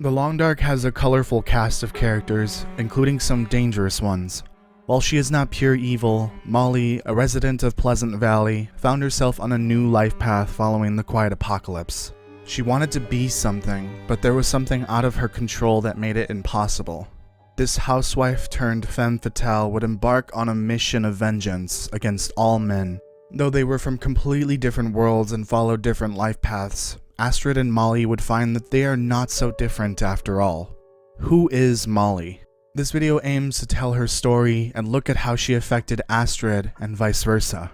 The Long Dark has a colorful cast of characters, including some dangerous ones. While she is not pure evil, Molly, a resident of Pleasant Valley, found herself on a new life path following the quiet apocalypse. She wanted to be something, but there was something out of her control that made it impossible. This housewife turned femme fatale would embark on a mission of vengeance against all men. Though they were from completely different worlds and followed different life paths, Astrid and Molly would find that they are not so different after all. Who is Molly? This video aims to tell her story and look at how she affected Astrid and vice versa.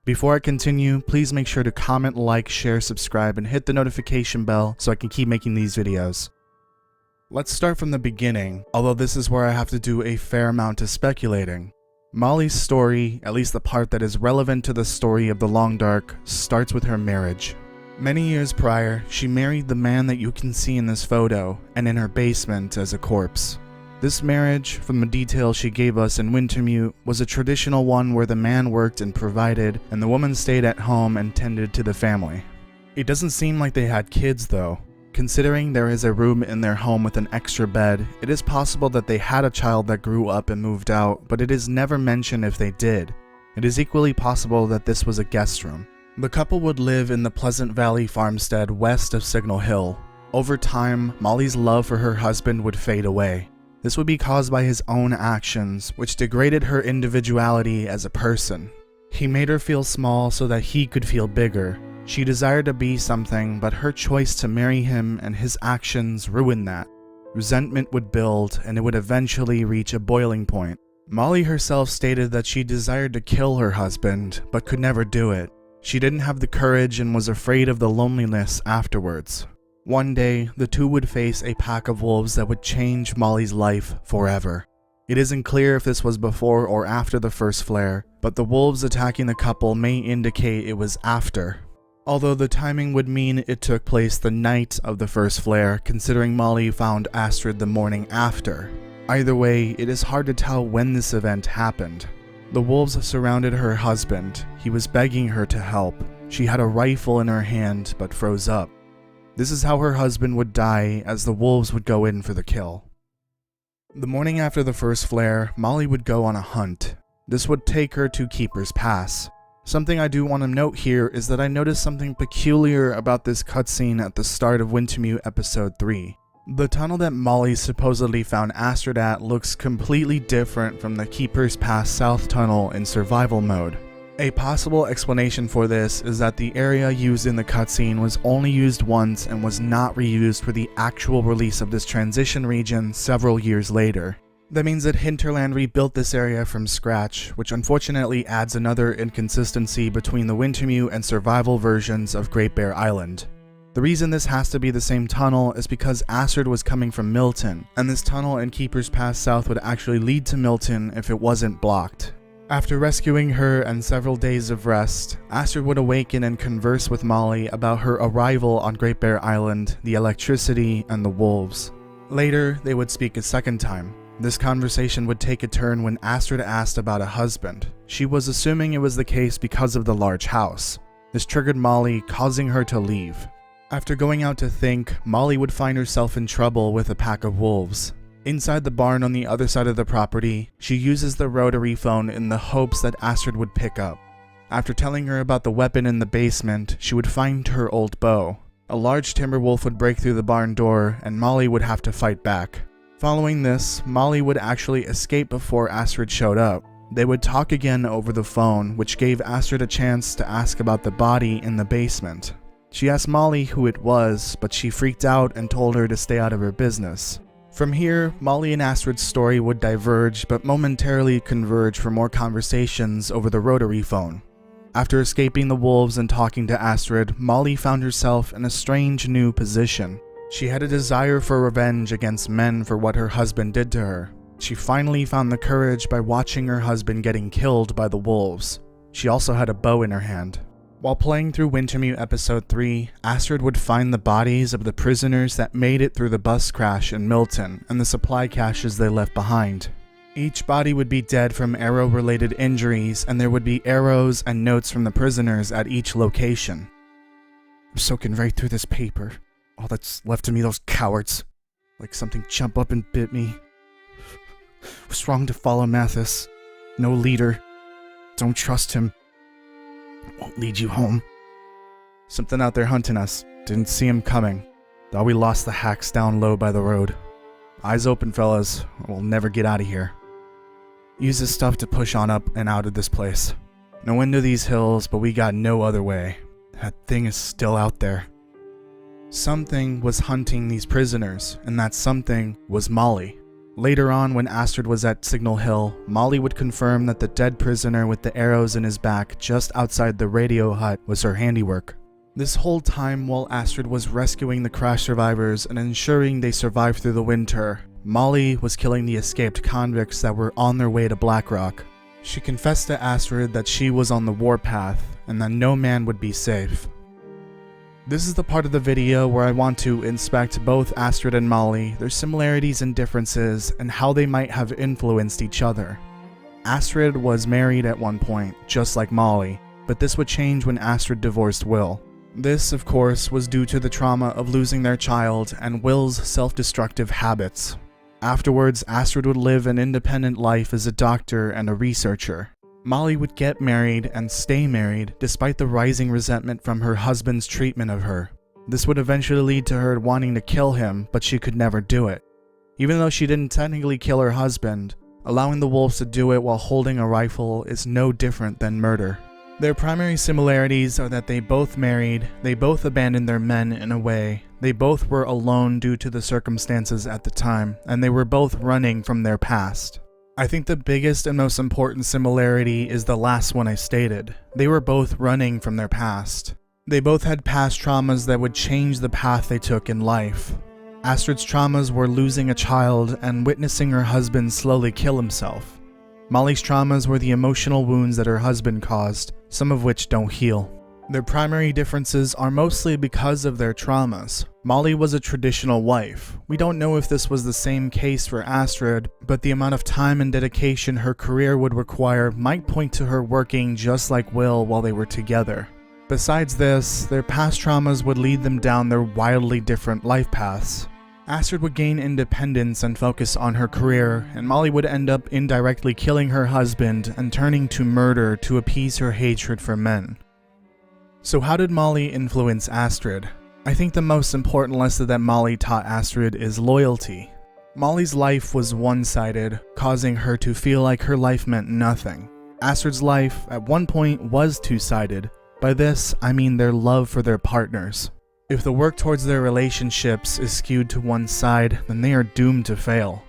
Before I continue, please make sure to comment, like, share, subscribe, and hit the notification bell so I can keep making these videos. Let's start from the beginning, although this is where I have to do a fair amount of speculating. Molly's story, at least the part that is relevant to the story of the Long Dark, starts with her marriage. Many years prior, she married the man that you can see in this photo and in her basement as a corpse. This marriage, from the details she gave us in Wintermute, was a traditional one where the man worked and provided, and the woman stayed at home and tended to the family. It doesn't seem like they had kids though. Considering there is a room in their home with an extra bed, it is possible that they had a child that grew up and moved out, but it is never mentioned if they did. It is equally possible that this was a guest room. The couple would live in the Pleasant Valley farmstead west of Signal Hill. Over time, Molly's love for her husband would fade away. This would be caused by his own actions, which degraded her individuality as a person. He made her feel small so that he could feel bigger. She desired to be something, but her choice to marry him and his actions ruined that. Resentment would build, and it would eventually reach a boiling point. Molly herself stated that she desired to kill her husband, but could never do it. She didn't have the courage and was afraid of the loneliness afterwards. One day, the two would face a pack of wolves that would change Molly's life forever. It isn't clear if this was before or after the first flare, but the wolves attacking the couple may indicate it was after. Although the timing would mean it took place the night of the first flare, considering Molly found Astrid the morning after. Either way, it is hard to tell when this event happened. The wolves surrounded her husband. He was begging her to help. She had a rifle in her hand, but froze up. This is how her husband would die, as the wolves would go in for the kill. The morning after the first flare, Molly would go on a hunt. This would take her to Keeper's Pass. Something I do want to note here is that I noticed something peculiar about this cutscene at the start of Wintermute episode 3. The tunnel that Molly supposedly found Astrid at looks completely different from the Keeper's Pass South tunnel in survival mode. A possible explanation for this is that the area used in the cutscene was only used once and was not reused for the actual release of this transition region several years later. That means that Hinterland rebuilt this area from scratch, which unfortunately adds another inconsistency between the Wintermute and survival versions of Great Bear Island. The reason this has to be the same tunnel is because Astrid was coming from Milton, and this tunnel in Keeper's Pass South would actually lead to Milton if it wasn't blocked. After rescuing her and several days of rest, Astrid would awaken and converse with Molly about her arrival on Great Bear Island, the electricity, and the wolves. Later, they would speak a second time. This conversation would take a turn when Astrid asked about a husband. She was assuming it was the case because of the large house. This triggered Molly, causing her to leave. After going out to think, Molly would find herself in trouble with a pack of wolves. Inside the barn on the other side of the property, she uses the rotary phone in the hopes that Astrid would pick up. After telling her about the weapon in the basement, she would find her old bow. A large timber wolf would break through the barn door, and Molly would have to fight back. Following this, Molly would actually escape before Astrid showed up. They would talk again over the phone, which gave Astrid a chance to ask about the body in the basement. She asked Molly who it was, but she freaked out and told her to stay out of her business. From here, Molly and Astrid's story would diverge, but momentarily converge for more conversations over the rotary phone. After escaping the wolves and talking to Astrid, Molly found herself in a strange new position. She had a desire for revenge against men for what her husband did to her. She finally found the courage by watching her husband getting killed by the wolves. She also had a bow in her hand. While playing through Wintermute episode 3, Astrid would find the bodies of the prisoners that made it through the bus crash in Milton and the supply caches they left behind. Each body would be dead from arrow-related injuries, and there would be arrows and notes from the prisoners at each location. I'm soaking right through this paper. All that's left of me, those cowards. like something jumped up and bit me. Was wrong to follow Mathis. No leader. Don't trust him. Won't lead you home. Something out there hunting us. Didn't see him coming. Thought we lost the hacks down low by the road. Eyes open, fellas. We'll never get out of here. Use this stuff to push on up and out of this place. No end to these hills, but we got no other way. That thing is still out there. Something was hunting these prisoners, and that something was Molly. Later on, when Astrid was at Signal Hill, Molly would confirm that the dead prisoner with the arrows in his back just outside the radio hut was her handiwork. This whole time, while Astrid was rescuing the crash survivors and ensuring they survived through the winter, Molly was killing the escaped convicts that were on their way to Black Rock. She confessed to Astrid that she was on the warpath and that no man would be safe. This is the part of the video where I want to inspect both Astrid and Molly, their similarities and differences, and how they might have influenced each other. Astrid was married at one point, just like Molly, but this would change when Astrid divorced Will. This, of course, was due to the trauma of losing their child and Will's self-destructive habits. Afterwards, Astrid would live an independent life as a doctor and a researcher. Molly would get married and stay married despite the rising resentment from her husband's treatment of her. This would eventually lead to her wanting to kill him, but she could never do it. Even though she didn't technically kill her husband, allowing the wolves to do it while holding a rifle is no different than murder. Their primary similarities are that they both married, they both abandoned their men in a way, they both were alone due to the circumstances at the time, and they were both running from their past. I think the biggest and most important similarity is the last one I stated. They were both running from their past. They both had past traumas that would change the path they took in life. Astrid's traumas were losing a child and witnessing her husband slowly kill himself. Molly's traumas were the emotional wounds that her husband caused, some of which don't heal. Their primary differences are mostly because of their traumas. Molly was a traditional wife. We don't know if this was the same case for Astrid, but the amount of time and dedication her career would require might point to her working just like Will while they were together. Besides this, their past traumas would lead them down their wildly different life paths. Astrid would gain independence and focus on her career, and Molly would end up indirectly killing her husband and turning to murder to appease her hatred for men. So how did Molly influence Astrid? I think the most important lesson that Molly taught Astrid is loyalty. Molly's life was one-sided, causing her to feel like her life meant nothing. Astrid's life, at one point, was two-sided. By this, I mean their love for their partners. If the work towards their relationships is skewed to one side, then they are doomed to fail.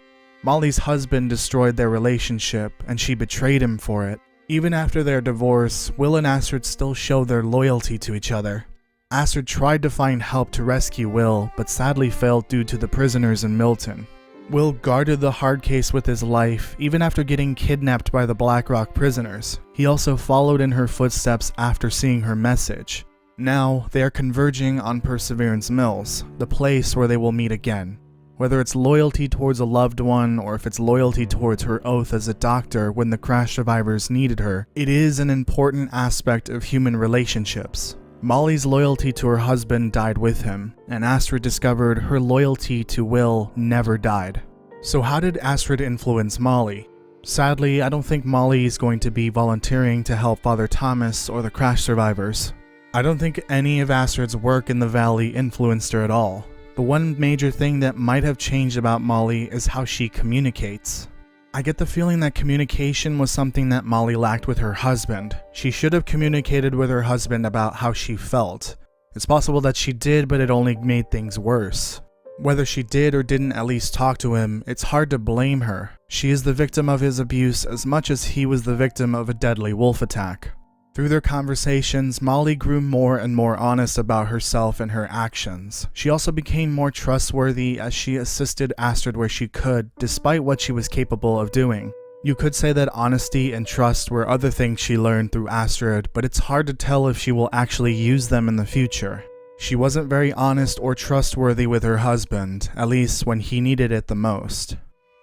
Molly's husband destroyed their relationship, and she betrayed him for it. Even after their divorce, Will and Astrid still show their loyalty to each other. Astrid tried to find help to rescue Will, but sadly failed due to the prisoners in Milton. Will guarded the hard case with his life, even after getting kidnapped by the Black Rock prisoners. He also followed in her footsteps after seeing her message. Now, they are converging on Perseverance Mills, the place where they will meet again. Whether it's loyalty towards a loved one or if it's loyalty towards her oath as a doctor when the crash survivors needed her, it is an important aspect of human relationships. Molly's loyalty to her husband died with him, and Astrid discovered her loyalty to Will never died. So how did Astrid influence Molly? Sadly, I don't think Molly is going to be volunteering to help Father Thomas or the crash survivors. I don't think any of Astrid's work in the valley influenced her at all. The one major thing that might have changed about Molly is how she communicates. I get the feeling that communication was something that Molly lacked with her husband. She should have communicated with her husband about how she felt. It's possible that she did, but it only made things worse. Whether she did or didn't at least talk to him, it's hard to blame her. She is the victim of his abuse as much as he was the victim of a deadly wolf attack. Through their conversations, Molly grew more and more honest about herself and her actions. She also became more trustworthy as she assisted Astrid where she could, despite what she was capable of doing. You could say that honesty and trust were other things she learned through Astrid, but it's hard to tell if she will actually use them in the future. She wasn't very honest or trustworthy with her husband, at least when he needed it the most.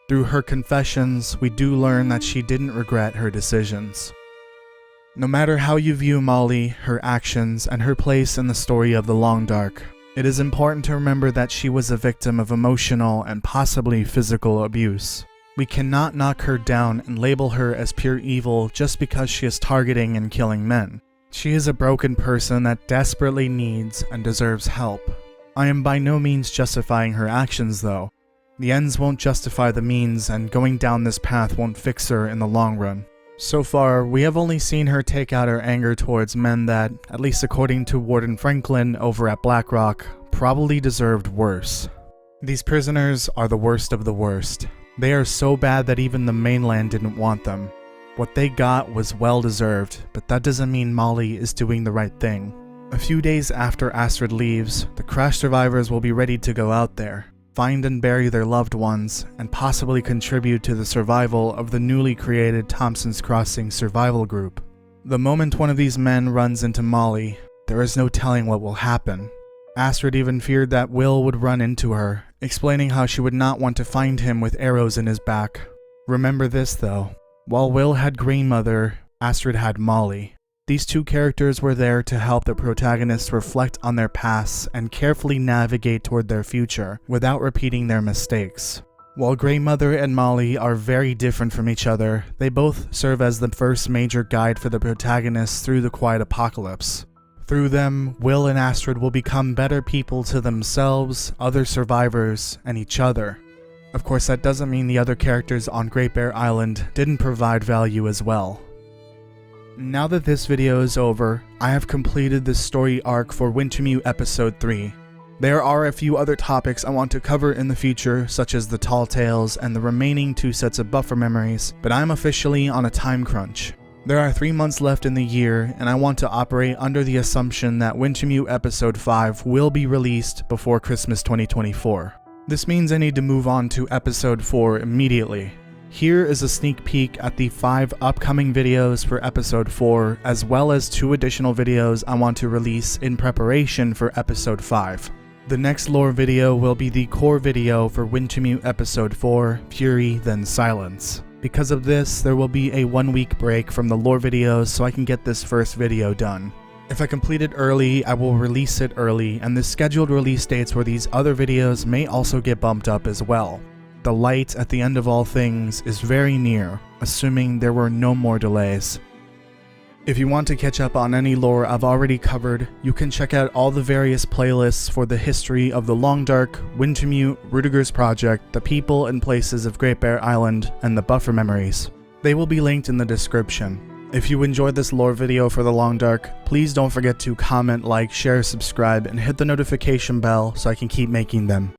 Through her confessions, we do learn that she didn't regret her decisions. No matter how you view Molly, her actions, and her place in the story of the Long Dark, It is important to remember that she was a victim of emotional and possibly physical abuse. We cannot knock her down and label her as pure evil just because she is targeting and killing men. She is a broken person that desperately needs and deserves help. I am by no means justifying her actions though. The ends won't justify the means, and going down this path won't fix her in the long run. So far, we have only seen her take out her anger towards men that, at least according to Warden Franklin over at Blackrock, probably deserved worse. These prisoners are the worst of the worst. They are so bad that even the mainland didn't want them. What they got was well deserved, but that doesn't mean Molly is doing the right thing. A few days after Astrid leaves, the crash survivors will be ready to go out there, find and bury their loved ones, and possibly contribute to the survival of the newly created Thompson's Crossing survival group. The moment one of these men runs into Molly, there is no telling what will happen. Astrid even feared that Will would run into her, explaining how she would not want to find him with arrows in his back. Remember this though, while Will had Grandmother, Astrid had Molly. These two characters were there to help the protagonists reflect on their pasts and carefully navigate toward their future without repeating their mistakes. While Grandmother and Molly are very different from each other, they both serve as the first major guide for the protagonists through the quiet apocalypse. Through them, Will and Astrid will become better people to themselves, other survivors, and each other. Of course, that doesn't mean the other characters on Great Bear Island didn't provide value as well. Now that this video is over, I have completed the story arc for Wintermute Episode 3. There are a few other topics I want to cover in the future, such as the Tall Tales and the remaining 2 sets of buffer memories, but I'm officially on a time crunch. There are 3 months left in the year, and I want to operate under the assumption that Wintermute Episode 5 will be released before Christmas 2024. This means I need to move on to Episode 4 immediately. Here is a sneak peek at the 5 upcoming videos for Episode 4, as well as 2 additional videos I want to release in preparation for Episode 5. The next lore video will be the core video for Wintermute Episode 4, Fury Then Silence. Because of this, there will be a 1-week break from the lore videos so I can get this first video done. If I complete it early, I will release it early, and the scheduled release dates for these other videos may also get bumped up as well. The light at the end of all things is very near, assuming there were no more delays. If you want to catch up on any lore I've already covered, you can check out all the various playlists for the history of the Long Dark, Wintermute, Rudiger's Project, the people and places of Great Bear Island, and the buffer memories. They will be linked in the description. If you enjoyed this lore video for the Long Dark, please don't forget to comment, like, share, subscribe, and hit the notification bell so I can keep making them.